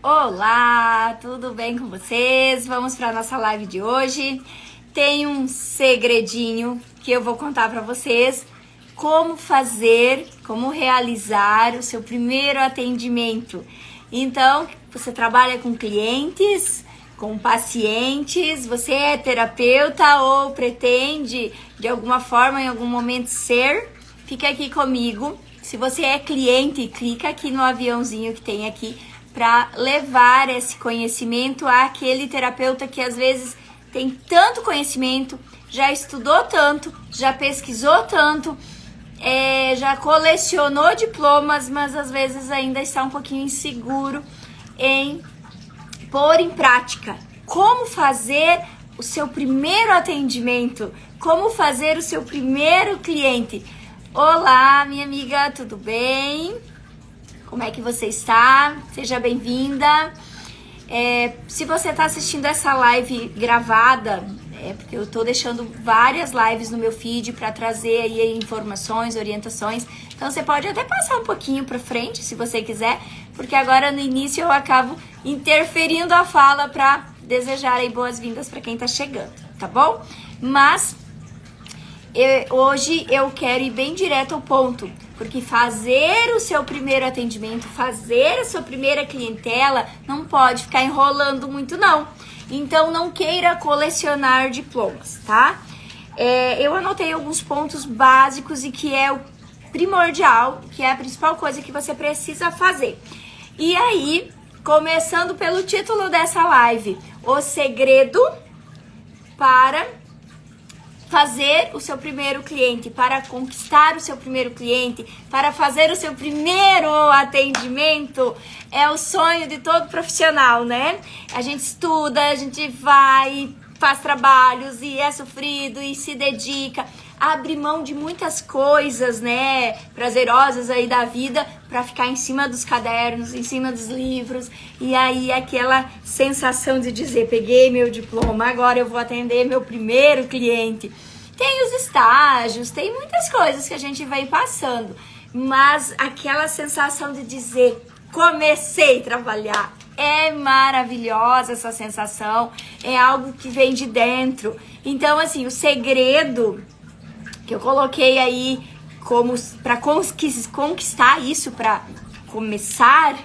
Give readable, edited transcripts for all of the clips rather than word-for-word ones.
Olá, tudo bem com vocês? Vamos para nossa live de hoje. Tem um segredinho que eu vou contar para vocês como fazer, como realizar o seu primeiro atendimento. Então, você trabalha com clientes, com pacientes, você é terapeuta ou pretende de alguma forma, em algum momento ser, fica aqui comigo. Se você é cliente, clica aqui no aviãozinho que tem aqui para levar esse conhecimento àquele terapeuta que às vezes tem tanto conhecimento, já estudou tanto, já pesquisou tanto, já colecionou diplomas, mas às vezes ainda está um pouquinho inseguro em pôr em prática. Como fazer o seu primeiro atendimento? Como fazer o seu primeiro cliente? Olá, minha amiga, tudo bem? Como é que você está? Seja bem-vinda. Se você está assistindo essa live gravada, porque eu estou deixando várias lives no meu feed para trazer aí informações, orientações. Então você pode até passar um pouquinho para frente, se você quiser, porque agora no início eu acabo interferindo a fala para desejar aí boas-vindas para quem está chegando, tá bom? Mas hoje eu quero ir bem direto ao ponto, porque fazer o seu primeiro atendimento, fazer a sua primeira clientela, não pode ficar enrolando muito não. Então não queira colecionar diplomas, tá? Eu anotei alguns pontos básicos e que é o primordial, que é a principal coisa que você precisa fazer. E aí, começando pelo título dessa live, o segredo para fazer o seu primeiro cliente, para conquistar o seu primeiro cliente, para fazer o seu primeiro atendimento, é o sonho de todo profissional, né? A gente estuda, a gente vai, faz trabalhos e é sofrido e se dedica, abre mão de muitas coisas, né, prazerosas aí da vida para ficar em cima dos cadernos, em cima dos livros, e aí aquela sensação de dizer, peguei meu diploma, agora eu vou atender meu primeiro cliente. Tem os estágios, tem muitas coisas que a gente vai passando, mas aquela sensação de dizer, comecei a trabalhar, é maravilhosa essa sensação, é algo que vem de dentro. Então, assim, o segredo que eu coloquei aí como para conquistar isso, para começar,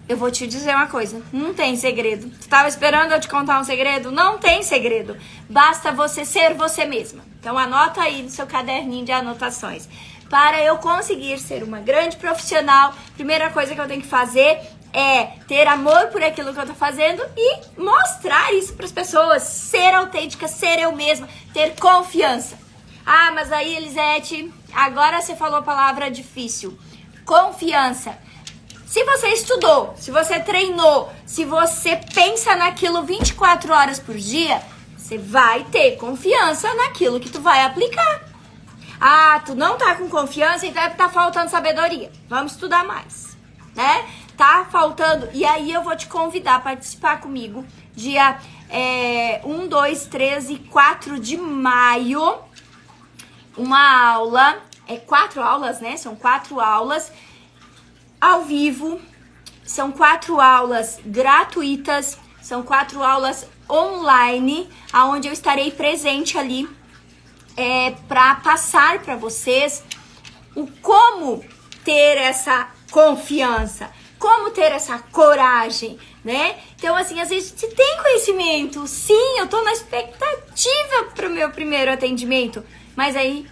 eu vou te dizer uma coisa, não tem segredo. Tu estava esperando eu te contar um segredo? Não tem segredo. Basta você ser você mesma. Então anota aí no seu caderninho de anotações. Para eu conseguir ser uma grande profissional, primeira coisa que eu tenho que fazer é ter amor por aquilo que eu tô fazendo e mostrar isso para as pessoas, ser autêntica, ser eu mesma, ter confiança. Ah, mas aí, Elisete, agora você falou a palavra difícil. Confiança. Se você estudou, se você treinou, se você pensa naquilo 24 horas por dia, você vai ter confiança naquilo que tu vai aplicar. Ah, tu não tá com confiança, então é porque tá faltando sabedoria. Vamos estudar mais, né? Tá faltando. E aí eu vou te convidar a participar comigo dia 1, 2, 3 e 4 de maio. Uma aula, 4 aulas, né? São 4 aulas ao vivo, são 4 aulas gratuitas, são 4 aulas online, onde eu estarei presente ali para passar para vocês o como ter essa confiança, como ter essa coragem, né? Então, assim, às vezes você tem conhecimento, sim, eu tô na expectativa pro meu primeiro atendimento, mas aí,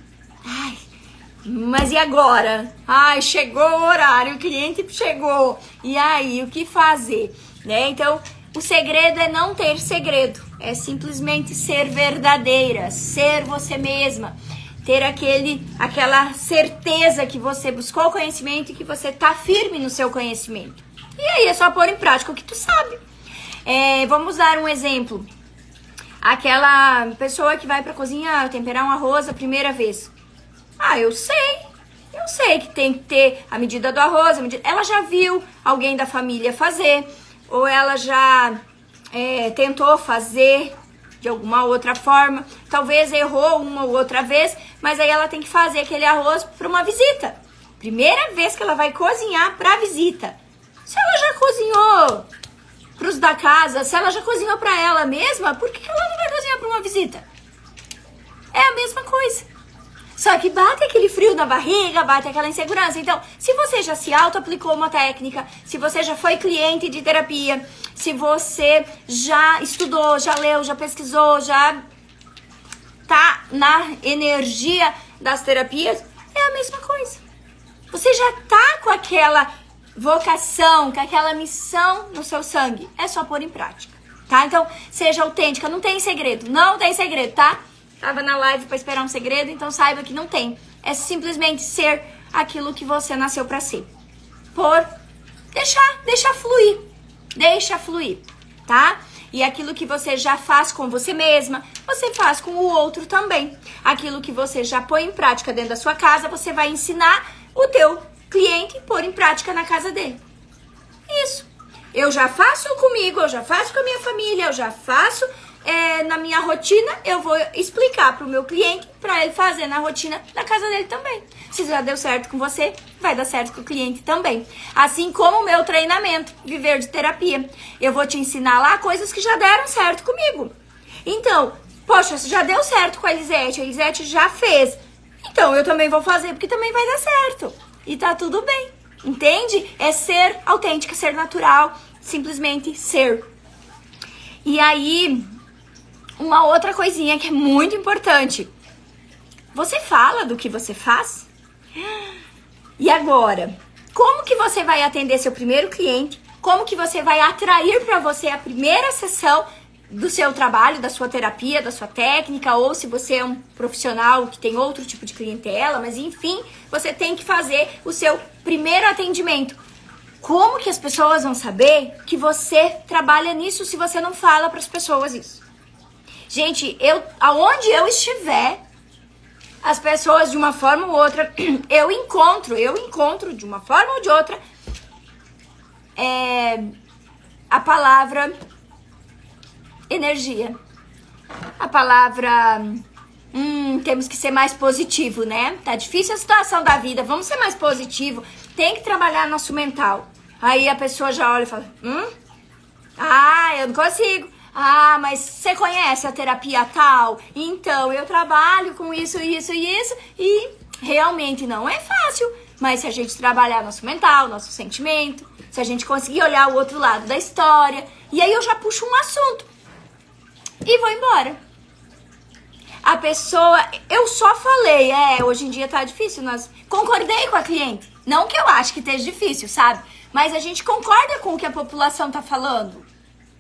mas e agora? Chegou o horário, o cliente chegou. E aí, o que fazer? Né? Então, o segredo é não ter segredo. É simplesmente ser verdadeira, ser você mesma. Ter aquela certeza que você buscou o conhecimento e que você tá firme no seu conhecimento. E aí, é só pôr em prática o que tu sabe. Vamos dar um exemplo. Aquela pessoa que vai pra cozinha temperar um arroz a primeira vez. Eu sei que tem que ter a medida do arroz, ela já viu alguém da família fazer, ou ela já tentou fazer de alguma outra forma, talvez errou uma ou outra vez, mas aí ela tem que fazer aquele arroz para uma visita. Primeira vez que ela vai cozinhar para visita. Se ela já cozinhou pros da casa, se ela já cozinhou pra ela mesma, por que ela não vai cozinhar pra uma visita? É a mesma coisa. Só que bate aquele frio na barriga, bate aquela insegurança. Então, se você já se auto-aplicou uma técnica, se você já foi cliente de terapia, se você já estudou, já leu, já pesquisou, já tá na energia das terapias, é a mesma coisa. Você já tá com aquela vocação, com aquela missão no seu sangue. É só pôr em prática, tá? Então, seja autêntica. Não tem segredo. Não tem segredo, tá? Tava na live pra esperar um segredo, então saiba que não tem. É simplesmente ser aquilo que você nasceu pra ser. Deixar fluir. Deixa fluir, tá? E aquilo que você já faz com você mesma, você faz com o outro também. Aquilo que você já põe em prática dentro da sua casa, você vai ensinar o teu cliente a pôr em prática na casa dele. Isso. Eu já faço comigo, eu já faço com a minha família, eu já faço na minha rotina, eu vou explicar pro meu cliente, pra ele fazer na rotina da casa dele também. Se já deu certo com você, vai dar certo com o cliente também. Assim como o meu treinamento, Viver de Terapia. Eu vou te ensinar lá coisas que já deram certo comigo. Então, poxa, se já deu certo com a Elisete já fez. Então, eu também vou fazer, porque também vai dar certo. E tá tudo bem, entende? É ser autêntica, ser natural, simplesmente ser. E aí, uma outra coisinha que é muito importante. Você fala do que você faz? E agora? Como que você vai atender seu primeiro cliente? Como que você vai atrair para você a primeira sessão do seu trabalho, da sua terapia, da sua técnica? Ou se você é um profissional que tem outro tipo de clientela, mas enfim, você tem que fazer o seu primeiro atendimento. Como que as pessoas vão saber que você trabalha nisso se você não fala para as pessoas isso? Gente, aonde eu estiver, as pessoas de uma forma ou outra, eu encontro de uma forma ou de outra a palavra energia. A palavra temos que ser mais positivo, né? Tá difícil a situação da vida, vamos ser mais positivo, tem que trabalhar nosso mental. Aí a pessoa já olha e fala, eu não consigo. Ah, mas você conhece a terapia tal? Então, eu trabalho com isso e realmente não é fácil. Mas se a gente trabalhar nosso mental, nosso sentimento, se a gente conseguir olhar o outro lado da história, e aí eu já puxo um assunto e vou embora. A pessoa, eu só falei, hoje em dia tá difícil, concordei com a cliente. Não que eu acho que esteja difícil, sabe? Mas a gente concorda com o que a população tá falando.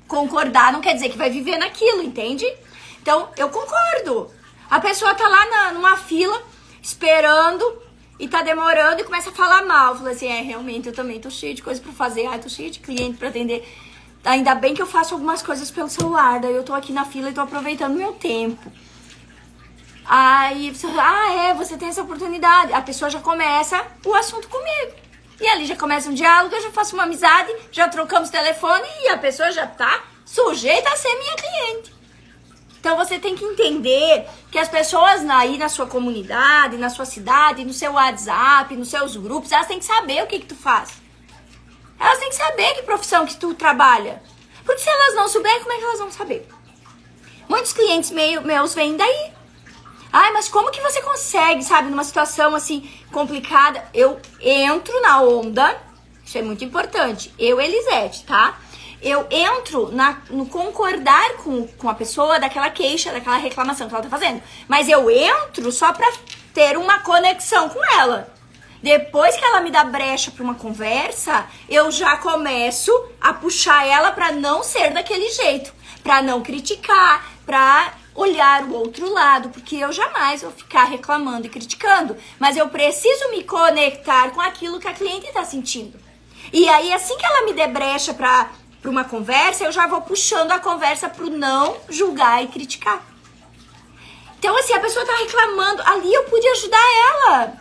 Concordar não quer dizer que vai viver naquilo, entende? Então, eu concordo. A pessoa tá lá numa fila, esperando, e tá demorando, e começa a falar mal. Fala assim, realmente, eu também tô cheio de coisa pra fazer. Tô cheio de cliente pra atender. Ainda bem que eu faço algumas coisas pelo celular, daí eu tô aqui na fila e tô aproveitando meu tempo. Aí, você tem essa oportunidade. A pessoa já começa o assunto comigo. E ali já começa um diálogo, eu já faço uma amizade, já trocamos telefone e a pessoa já tá sujeita a ser minha cliente. Então você tem que entender que as pessoas aí na sua comunidade, na sua cidade, no seu WhatsApp, nos seus grupos, elas têm que saber o que tu faz. Elas têm que saber que profissão que tu trabalha. Porque se elas não souberem, como é que elas vão saber? Muitos clientes meus vêm daí. Mas como que você consegue, sabe, numa situação assim complicada? Eu entro na onda, isso é muito importante. Eu, Elisete, tá? Eu entro no concordar com a pessoa daquela queixa, daquela reclamação que ela tá fazendo. Mas eu entro só pra ter uma conexão com ela. Depois que ela me dá brecha pra uma conversa, eu já começo a puxar ela pra não ser daquele jeito. Pra não criticar, pra olhar o outro lado, porque eu jamais vou ficar reclamando e criticando, mas eu preciso me conectar com aquilo que a cliente está sentindo. E aí, assim que ela me der brecha para uma conversa, eu já vou puxando a conversa pro não julgar e criticar. Então, assim, a pessoa tá reclamando, ali eu pude ajudar ela.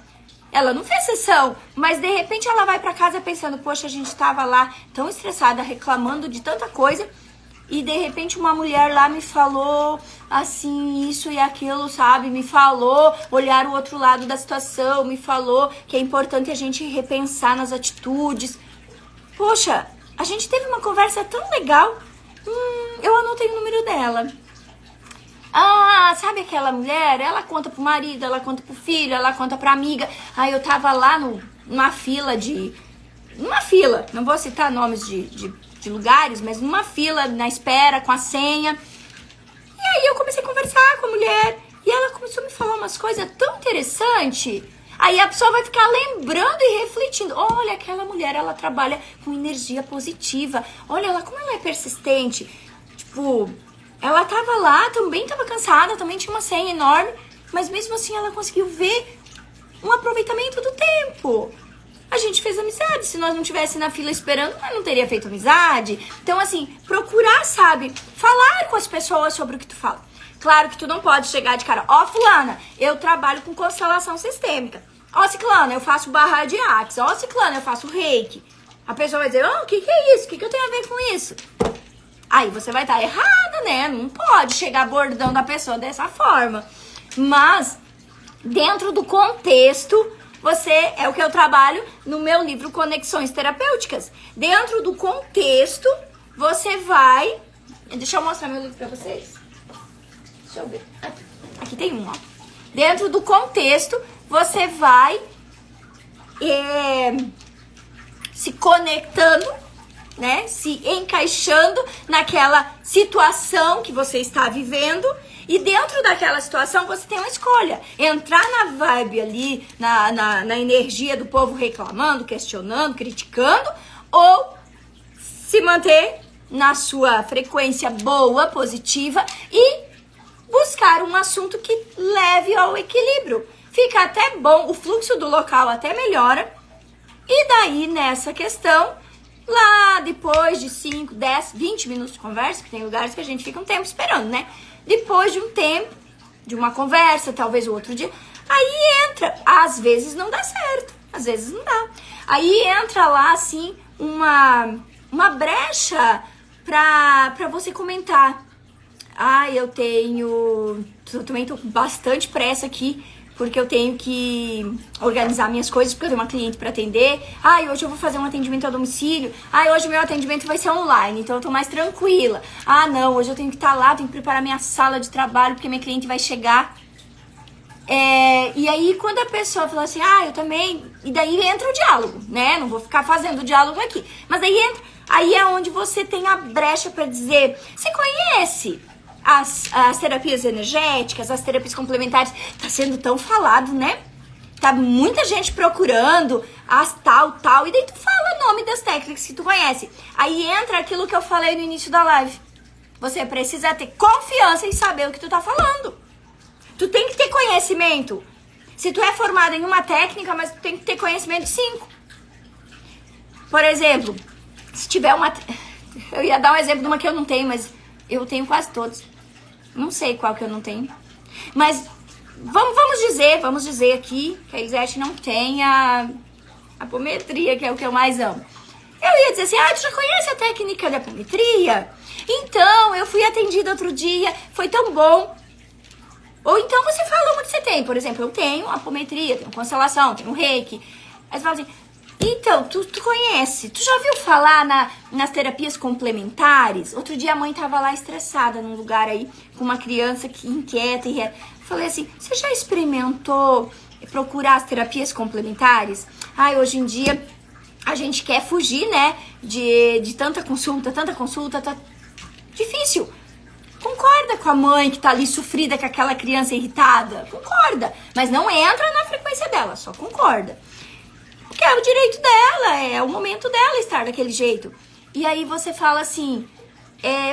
Ela não fez sessão, mas de repente ela vai para casa pensando, poxa, a gente tava lá tão estressada, reclamando de tanta coisa, e de repente uma mulher lá me falou assim, isso e aquilo, sabe? Me falou olhar o outro lado da situação, me falou que é importante a gente repensar nas atitudes. Poxa, a gente teve uma conversa tão legal. Eu anotei o número dela. Ah, sabe aquela mulher? Ela conta pro marido, ela conta pro filho, ela conta pra amiga. Aí eu tava lá numa fila não vou citar nomes de lugares, mas numa fila, na espera, com a senha. E aí eu comecei a conversar com a mulher. E ela começou a me falar umas coisas tão interessantes. Aí a pessoa vai ficar lembrando e refletindo. Olha, aquela mulher, ela trabalha com energia positiva. Olha ela, como ela é persistente. Tipo, ela tava lá, também tava cansada, também tinha uma senha enorme. Mas mesmo assim ela conseguiu ver um aproveitamento do tempo. A gente fez amizade. Se nós não tivesse na fila esperando, nós não teria feito amizade. Então, assim, procurar, sabe, falar com as pessoas sobre o que tu fala. Claro que tu não pode chegar de cara, ó, fulana, eu trabalho com constelação sistêmica. Ó, ciclana, eu faço barra de axis. Ó, ciclana, eu faço reiki. A pessoa vai dizer, o que é isso? O que eu tenho a ver com isso? Aí você vai estar errada, né? Não pode chegar abordando a pessoa dessa forma. Mas, dentro do contexto, é o que eu trabalho no meu livro Conexões Terapêuticas. Dentro do contexto, você vai... Deixa eu mostrar meu livro pra vocês. Deixa eu ver. Aqui tem um, ó. Dentro do contexto, você vai se conectando, né? Se encaixando naquela situação que você está vivendo. E dentro daquela situação, você tem uma escolha. Entrar na vibe ali, na energia do povo reclamando, questionando, criticando. Ou se manter na sua frequência boa, positiva e buscar um assunto que leve ao equilíbrio. Fica até bom, o fluxo do local até melhora. E daí, nessa questão, lá depois de 5, 10, 20 minutos de conversa, que tem lugares que a gente fica um tempo esperando, né? Depois de um tempo, de uma conversa, talvez o outro dia, aí entra. Às vezes não dá certo, às vezes não dá. Aí entra lá, assim, uma brecha pra você comentar. Eu também tô com bastante pressa aqui, porque eu tenho que organizar minhas coisas, porque eu tenho uma cliente para atender. Hoje eu vou fazer um atendimento a domicílio. Hoje o meu atendimento vai ser online, então eu tô mais tranquila. Não, hoje eu tenho que estar lá, tenho que preparar minha sala de trabalho, porque minha cliente vai chegar. E aí, quando a pessoa fala assim, eu também... E daí entra o diálogo, né? Não vou ficar fazendo o diálogo aqui. Mas daí entra... Aí é onde você tem a brecha para dizer... Você conhece as terapias energéticas, as terapias complementares? Tá sendo tão falado, né? Tá muita gente procurando as tal. E daí tu fala o nome das técnicas que tu conhece. Aí entra aquilo que eu falei no início da live. Você precisa ter confiança em saber o que tu tá falando. Tu tem que ter conhecimento. Se tu é formado em uma técnica, mas tu tem que ter conhecimento de 5. Por exemplo, se tiver uma... Eu ia dar um exemplo de uma que eu não tenho, mas eu tenho quase todos. Não sei qual que eu não tenho. Mas vamos dizer aqui que a Elisete não tem a apometria, que é o que eu mais amo. Eu ia dizer assim, tu já conhece a técnica da apometria? Então, eu fui atendida outro dia, foi tão bom. Ou então você fala uma que você tem. Por exemplo, eu tenho apometria, tenho constelação, tenho reiki. Aí você fala assim, então, tu conhece, tu já viu falar nas terapias complementares? Outro dia a mãe tava lá estressada num lugar aí, com uma criança que inquieta e... Falei assim, você já experimentou procurar as terapias complementares? Hoje em dia a gente quer fugir, né, de tanta consulta, tá difícil. Concorda com a mãe que tá ali sofrida com aquela criança irritada? Concorda, mas não entra na frequência dela, só concorda. Porque é o direito dela, é o momento dela estar daquele jeito. E aí você fala assim,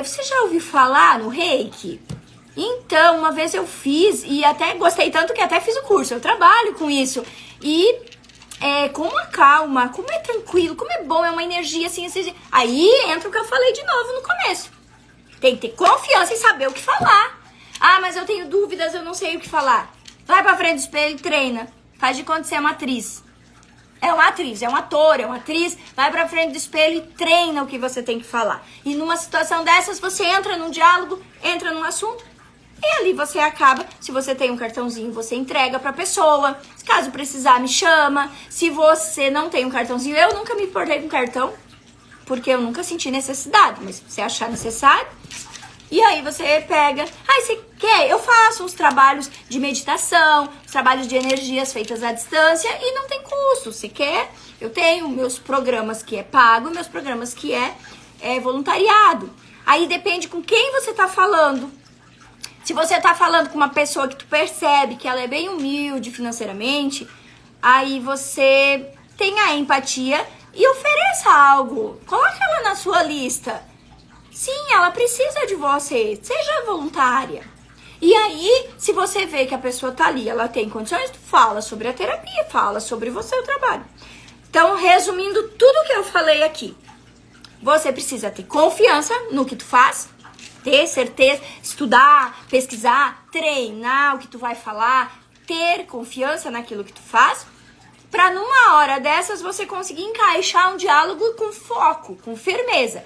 você já ouviu falar no reiki? Então, uma vez eu fiz e até gostei tanto que até fiz o curso, eu trabalho com isso. E com uma calma, como é tranquilo, como é bom, é uma energia assim. Aí entra o que eu falei de novo no começo. Tem que ter confiança em saber o que falar. Mas eu tenho dúvidas, eu não sei o que falar. Vai pra frente do espelho e treina. Faz de conta que você é uma atriz. É uma atriz, é um ator, é uma atriz. Vai pra frente do espelho e treina o que você tem que falar. E numa situação dessas, você entra num diálogo, entra num assunto. E ali você acaba, se você tem um cartãozinho, você entrega pra pessoa. Caso precisar, me chama. Se você não tem um cartãozinho, eu nunca me importei com cartão. porque eu nunca senti necessidade, mas se você achar necessário, e aí você pega, você quer? Eu faço uns trabalhos de meditação, uns trabalhos de energias feitas à distância e não tem custo. Você quer? Eu tenho meus programas que é pago, meus programas que é voluntariado. Aí depende com quem você tá falando. Se você tá falando com uma pessoa que tu percebe que ela é bem humilde financeiramente, aí você tenha empatia e ofereça algo. Coloque ela na sua lista. Sim, ela precisa de você. Seja voluntária. E aí, se você vê que a pessoa tá ali, ela tem condições, tu fala sobre a terapia, fala sobre você, o trabalho. Então, resumindo tudo que eu falei aqui, você precisa ter confiança no que tu faz, ter certeza, estudar, pesquisar, treinar o que tu vai falar, ter confiança naquilo que tu faz, pra numa hora dessas você conseguir encaixar um diálogo com foco, com firmeza.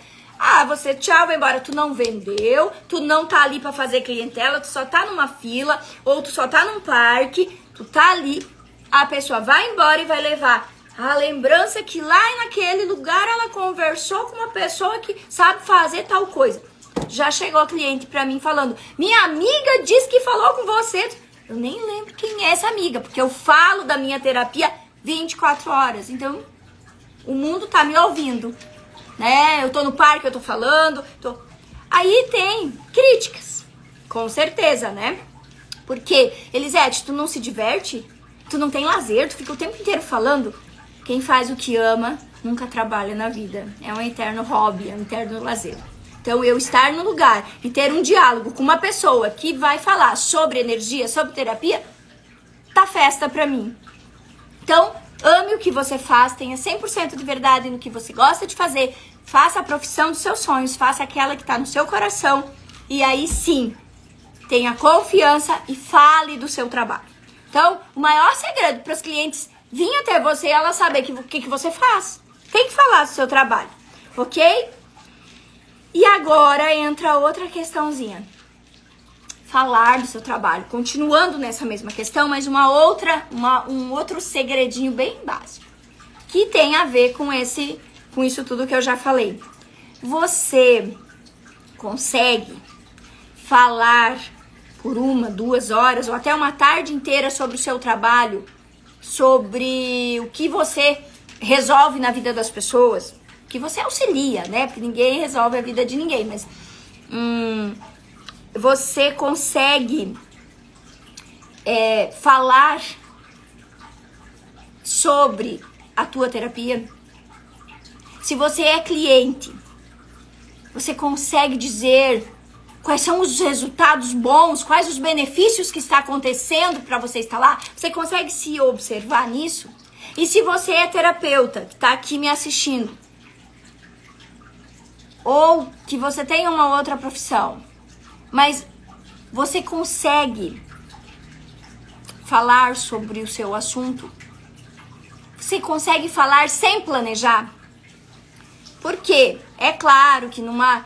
Você tchau, vai embora, tu não vendeu, tu não tá ali pra fazer clientela, tu só tá numa fila, ou tu só tá num parque, tu tá ali, a pessoa vai embora e vai levar a lembrança que lá naquele lugar ela conversou com uma pessoa que sabe fazer tal coisa. Já chegou cliente pra mim falando, minha amiga disse que falou com você. Eu nem lembro quem é essa amiga, porque eu falo da minha terapia 24 horas. Então, o mundo tá me ouvindo, né? Eu tô no parque, eu tô falando. Aí tem críticas, com certeza, né? Porque, Elisete, tu não se diverte? Tu não tem lazer? Tu fica o tempo inteiro falando? Quem faz o que ama nunca trabalha na vida. É um eterno hobby, é um eterno lazer. Então, eu estar no lugar e ter um diálogo com uma pessoa que vai falar sobre energia, sobre terapia, tá festa pra mim. Então, ame o que você faz, tenha 100% de verdade no que você gosta de fazer, faça a profissão dos seus sonhos, faça aquela que tá no seu coração e aí sim, tenha confiança e fale do seu trabalho. Então, o maior segredo para os clientes vir até você é ela saber o que você faz. Tem que falar do seu trabalho, ok? E agora entra outra questãozinha. Falar do seu trabalho. Continuando nessa mesma questão, mas um outro segredinho bem básico. Que tem a ver com isso tudo que eu já falei. Você consegue falar por 1, 2 horas ou até uma tarde inteira sobre o seu trabalho, sobre o que você resolve na vida das pessoas, que você auxilia, né? Porque ninguém resolve a vida de ninguém, mas você consegue falar sobre a tua terapia. Se você é cliente, você consegue dizer quais são os resultados bons, quais os benefícios que está acontecendo para você estar lá. Você consegue se observar nisso? E se você é terapeuta, que está aqui me assistindo, ou que você tem uma outra profissão, mas você consegue falar sobre o seu assunto? Você consegue falar sem planejar? Porque é claro que numa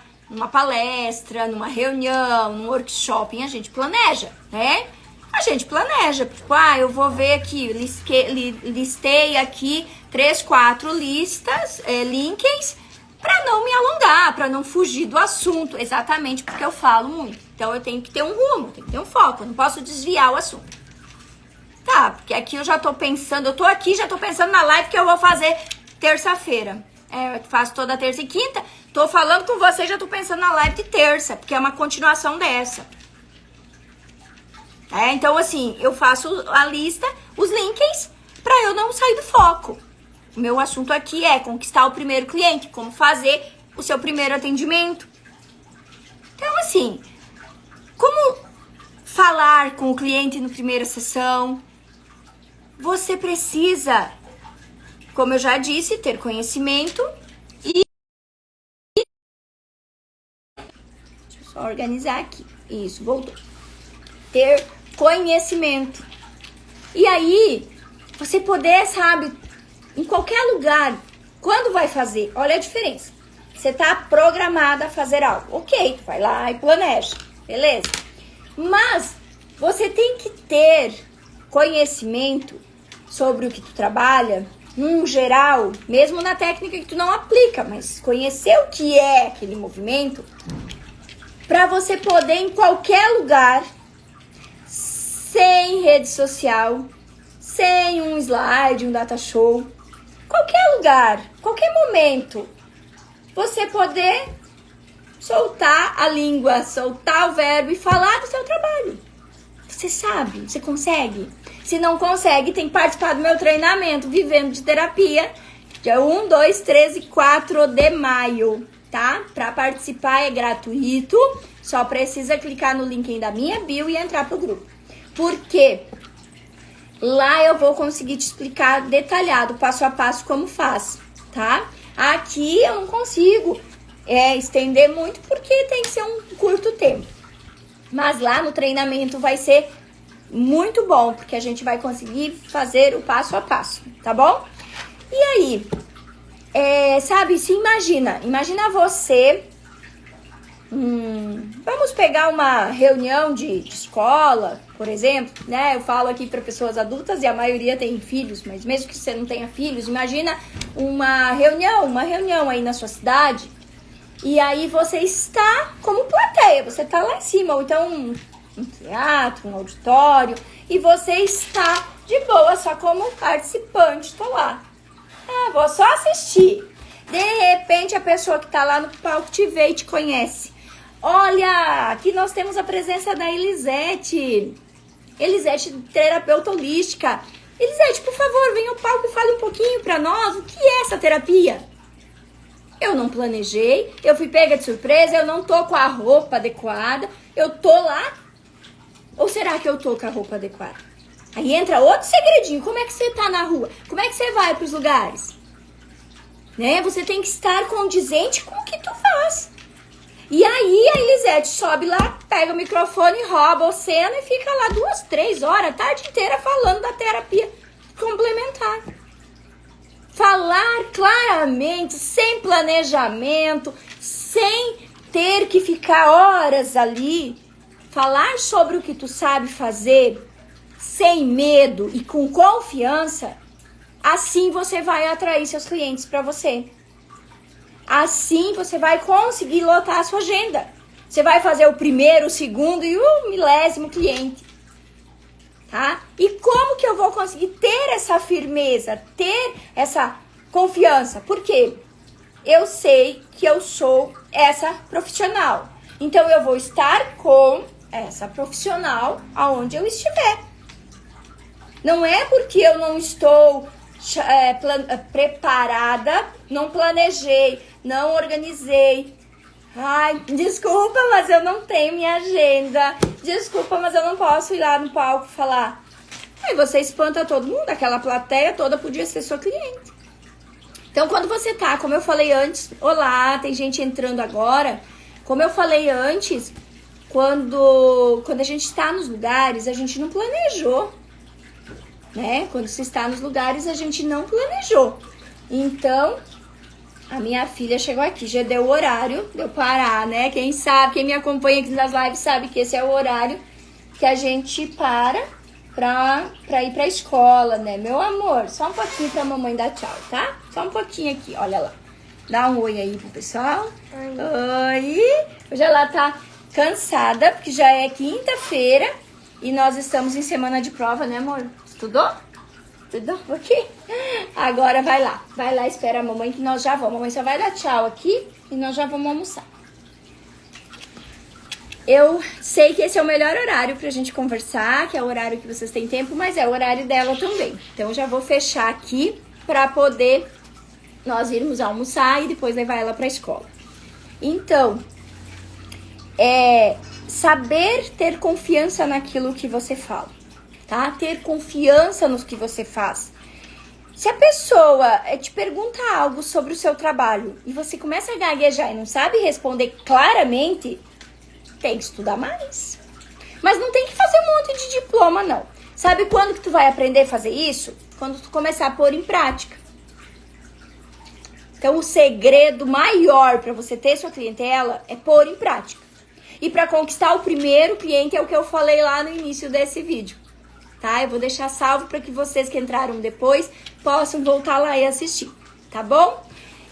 palestra, numa reunião, num workshop, a gente planeja, né? A gente planeja, tipo, eu vou ver aqui, listei aqui 3, 4 links, pra não me alongar, pra não fugir do assunto, exatamente porque eu falo muito. Então eu tenho que ter um rumo, tenho que ter um foco, eu não posso desviar o assunto. Tá, porque aqui eu já tô pensando, eu tô aqui, já tô pensando na live que eu vou fazer terça-feira. Eu faço toda terça e quinta, tô falando com você, já tô pensando na live de terça, porque é uma continuação dessa. Então assim, eu faço a lista, os links, pra eu não sair do foco. O meu assunto aqui é conquistar o primeiro cliente, como fazer o seu primeiro atendimento. Então assim, como falar com o cliente na primeira sessão? Você precisa, como eu já disse, ter conhecimento e... Deixa eu só organizar aqui. Isso, voltou. Ter conhecimento. E aí, você poder, sabe, em qualquer lugar, quando vai fazer, olha a diferença. Você tá programada a fazer algo. Ok, tu vai lá e planeja, beleza? Mas você tem que ter conhecimento sobre o que tu trabalha num geral, mesmo na técnica que tu não aplica, mas conhecer o que é aquele movimento, para você poder em qualquer lugar, sem rede social, sem um slide, um data show, qualquer lugar, qualquer momento, você poder soltar a língua, soltar o verbo e falar do seu trabalho. Você sabe, você consegue. Se não consegue, tem que participar do meu treinamento Vivendo de Terapia, dia 1, 2, 3 e 4 de maio, tá? Para participar é gratuito, só precisa clicar no link da minha bio e entrar pro grupo. Por quê? Lá eu vou conseguir te explicar detalhado, passo a passo, como faz, tá? Aqui eu não consigo estender muito, porque tem que ser um curto tempo. Mas lá no treinamento vai ser muito bom, porque a gente vai conseguir fazer o passo a passo, tá bom? E aí, sabe, se imagina você... vamos pegar uma reunião de escola, por exemplo, né? Eu falo aqui para pessoas adultas e a maioria tem filhos, mas mesmo que você não tenha filhos, imagina uma reunião aí na sua cidade, e aí você está como plateia, você está lá em cima, ou então um teatro, um auditório, e você está de boa, só como participante, tô lá. Vou só assistir. De repente a pessoa que tá lá no palco te vê e te conhece. Olha, aqui nós temos a presença da Elisete, terapeuta holística. Elisete, por favor, venha ao palco e fale um pouquinho pra nós, o que é essa terapia? Eu não planejei, eu fui pega de surpresa, eu não tô com a roupa adequada, eu tô lá. Ou será que eu tô com a roupa adequada? Aí entra outro segredinho, como é que você tá na rua? Como é que você vai pros lugares? Né? Você tem que estar condizente com o que tu faz. E aí a Elisete sobe lá, pega o microfone, rouba a cena e fica lá 2, 3 horas, a tarde inteira falando da terapia complementar. Falar claramente, sem planejamento, sem ter que ficar horas ali. Falar sobre o que tu sabe fazer, sem medo e com confiança, assim você vai atrair seus clientes para você. Assim você vai conseguir lotar a sua agenda. Você vai fazer o primeiro, o segundo e o 1000º cliente. Tá? E como que eu vou conseguir ter essa firmeza, ter essa confiança? Porque eu sei que eu sou essa profissional. Então eu vou estar com essa profissional aonde eu estiver. Não é porque eu não estou preparada, não planejei, não organizei. Ai, desculpa, mas eu não tenho minha agenda. Desculpa, mas eu não posso ir lá no palco falar. Aí você espanta todo mundo, aquela plateia toda podia ser sua cliente. Então, quando você tá, como eu falei antes, olá, tem gente entrando agora. Como eu falei antes, quando a gente está nos lugares, a gente não planejou. Né? Quando se está nos lugares, a gente não planejou. Então, a minha filha chegou aqui, já deu o horário de eu parar, né? Quem sabe, quem me acompanha aqui nas lives sabe que esse é o horário que a gente para pra ir pra escola, né? Meu amor, só um pouquinho pra mamãe dar tchau, tá? Só um pouquinho aqui, olha lá. Dá um oi aí pro pessoal. Oi! Hoje ela tá cansada, porque já é quinta-feira e nós estamos em semana de prova, né, amor? Estudou? Estudou um pouquinho? Agora vai lá, espera a mamãe que nós já vamos. A mamãe só vai dar tchau aqui e nós já vamos almoçar. Eu sei que esse é o melhor horário pra gente conversar, que é o horário que vocês têm tempo, mas é o horário dela também. Então eu já vou fechar aqui pra poder nós irmos almoçar e depois levar ela pra escola. Então, saber ter confiança naquilo que você fala, tá? Ter confiança no que você faz. Se a pessoa te pergunta algo sobre o seu trabalho e você começa a gaguejar e não sabe responder claramente, tem que estudar mais. Mas não tem que fazer um monte de diploma, não. Sabe quando que tu vai aprender a fazer isso? Quando tu começar a pôr em prática. Então, o segredo maior para você ter sua clientela é pôr em prática. E para conquistar o primeiro cliente é o que eu falei lá no início desse vídeo. tá? Eu vou deixar salvo para que vocês que entraram depois possam voltar lá e assistir, tá bom?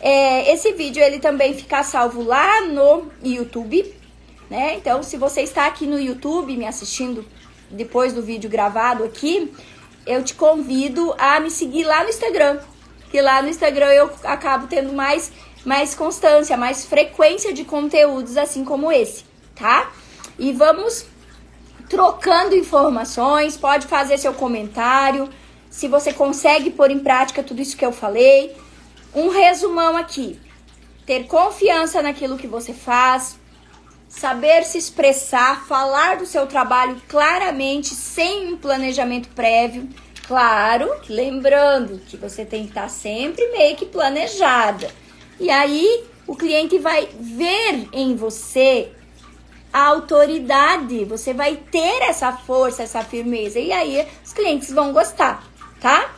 Esse vídeo, ele também fica salvo lá no YouTube, né? Então, se você está aqui no YouTube me assistindo depois do vídeo gravado aqui, eu te convido a me seguir lá no Instagram, que lá no Instagram eu acabo tendo mais constância, mais frequência de conteúdos assim como esse, tá? E vamos trocando informações, pode fazer seu comentário, se você consegue pôr em prática tudo isso que eu falei. Um resumão aqui: ter confiança naquilo que você faz, saber se expressar, falar do seu trabalho claramente, sem um planejamento prévio. Claro, lembrando que você tem que estar sempre meio que planejada. E aí, o cliente vai ver em você a autoridade, você vai ter essa força, essa firmeza. E aí, os clientes vão gostar, tá?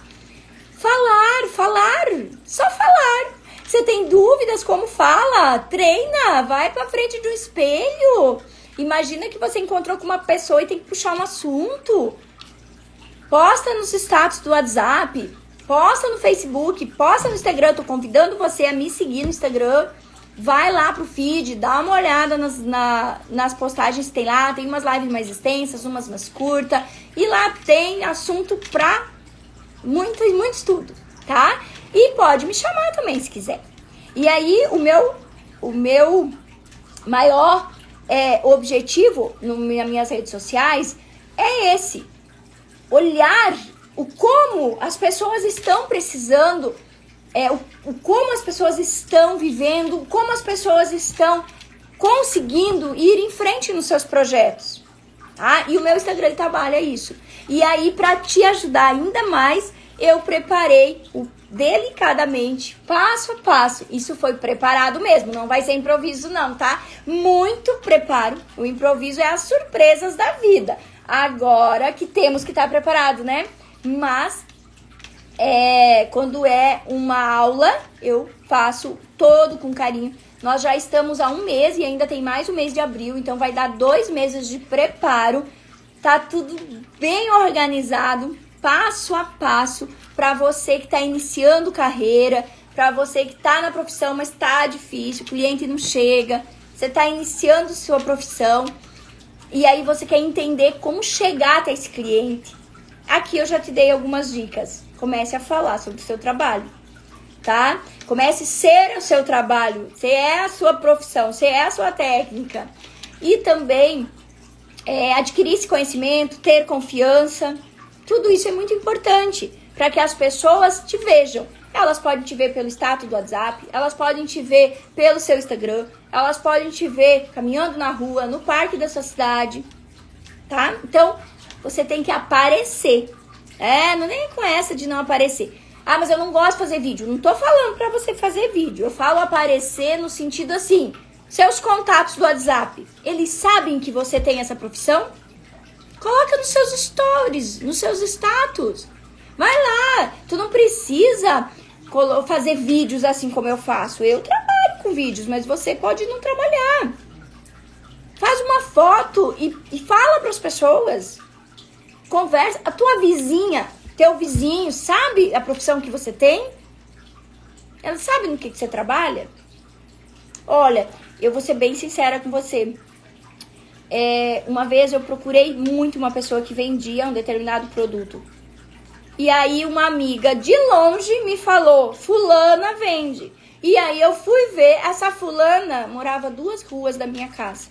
Falar, só falar. Você tem dúvidas como fala? Treina, vai pra frente de um espelho. Imagina que você encontrou com uma pessoa e tem que puxar um assunto. Posta nos status do WhatsApp, posta no Facebook, posta no Instagram. Eu tô convidando você a me seguir no Instagram. Vai lá pro feed, dá uma olhada nas postagens que tem lá. Tem umas lives mais extensas, umas mais curtas. E lá tem assunto pra muito estudo, tá? E pode me chamar também se quiser. E aí, o meu maior objetivo nas minhas redes sociais é esse: olhar o como as pessoas estão precisando, como as pessoas estão vivendo, como as pessoas estão conseguindo ir em frente nos seus projetos, tá? E o meu Instagram, ele trabalha isso. E aí, para te ajudar ainda mais, eu preparei delicadamente, passo a passo. Isso foi preparado mesmo, não vai ser improviso não, tá? Muito preparo. O improviso é as surpresas da vida. Agora que temos que estar preparado, né? Mas quando é uma aula, eu faço todo com carinho. Nós já estamos há 1 mês e ainda tem mais um mês de abril, então vai dar 2 meses de preparo. Tá tudo bem organizado, passo a passo, para você que está iniciando carreira, para você que está na profissão, mas está difícil, o cliente não chega, você está iniciando sua profissão e aí você quer entender como chegar até esse cliente. Aqui eu já te dei algumas dicas. Comece a falar sobre o seu trabalho, tá? Comece a ser o seu trabalho, se é a sua profissão, se é a sua técnica. E também adquirir esse conhecimento, ter confiança. Tudo isso é muito importante para que as pessoas te vejam. Elas podem te ver pelo status do WhatsApp, elas podem te ver pelo seu Instagram, elas podem te ver caminhando na rua, no parque da sua cidade, tá? Então, você tem que aparecer. Não nem com essa de não aparecer. Ah, mas eu não gosto de fazer vídeo. Não tô falando pra você fazer vídeo. Eu falo aparecer no sentido assim: seus contatos do WhatsApp, eles sabem que você tem essa profissão? Coloca nos seus stories, nos seus status. Vai lá. Tu não precisa fazer vídeos assim como eu faço. Eu trabalho com vídeos, mas você pode não trabalhar. Faz uma foto e fala para as pessoas. Conversa. A tua vizinha, teu vizinho, sabe a profissão que você tem? Ela sabe no que você trabalha? Olha, eu vou ser bem sincera com você. Uma vez eu procurei muito uma pessoa que vendia um determinado produto. E aí uma amiga de longe me falou: fulana vende. E aí eu fui ver, essa fulana morava 2 ruas da minha casa.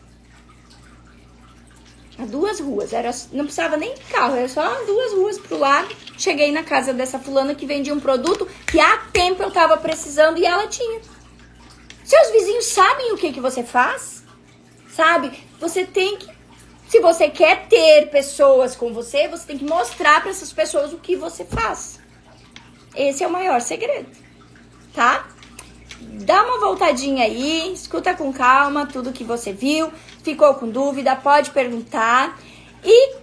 A 2 ruas, não precisava nem de carro, era só 2 ruas pro lado. Cheguei na casa dessa fulana que vendia um produto que há tempo eu tava precisando e ela tinha. Seus vizinhos sabem o que você faz? Sabe? Você tem que... Se você quer ter pessoas com você, você tem que mostrar para essas pessoas o que você faz. Esse é o maior segredo, tá? Dá uma voltadinha aí, escuta com calma tudo que você viu. Ficou com dúvida, pode perguntar. E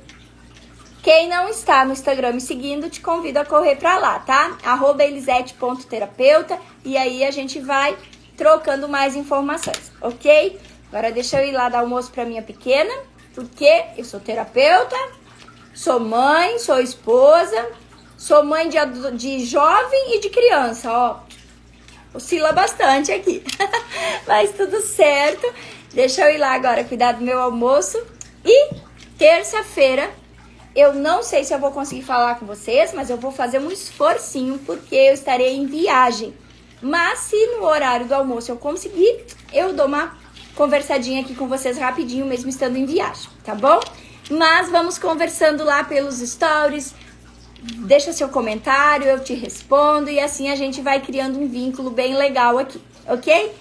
quem não está no Instagram me seguindo, te convido a correr para lá, tá? @elisete.terapeuta. E aí a gente vai trocando mais informações, ok? Agora deixa eu ir lá dar almoço para minha pequena, porque eu sou terapeuta, Sou mãe, sou esposa, sou mãe de jovem e de criança, ó. Oscila bastante aqui. Mas tudo certo. Deixa eu ir lá agora cuidar do meu almoço. E terça-feira, eu não sei se eu vou conseguir falar com vocês, mas eu vou fazer um esforcinho porque eu estarei em viagem. Mas se no horário do almoço eu conseguir, eu dou uma conversadinha aqui com vocês rapidinho, mesmo estando em viagem, tá bom? Mas vamos conversando lá pelos stories. Deixa seu comentário, eu te respondo e assim a gente vai criando um vínculo bem legal aqui, ok?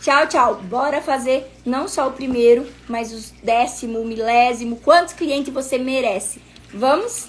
Tchau, tchau. Bora fazer não só o primeiro, mas os 10º, o 1000º. Quantos clientes você merece? Vamos?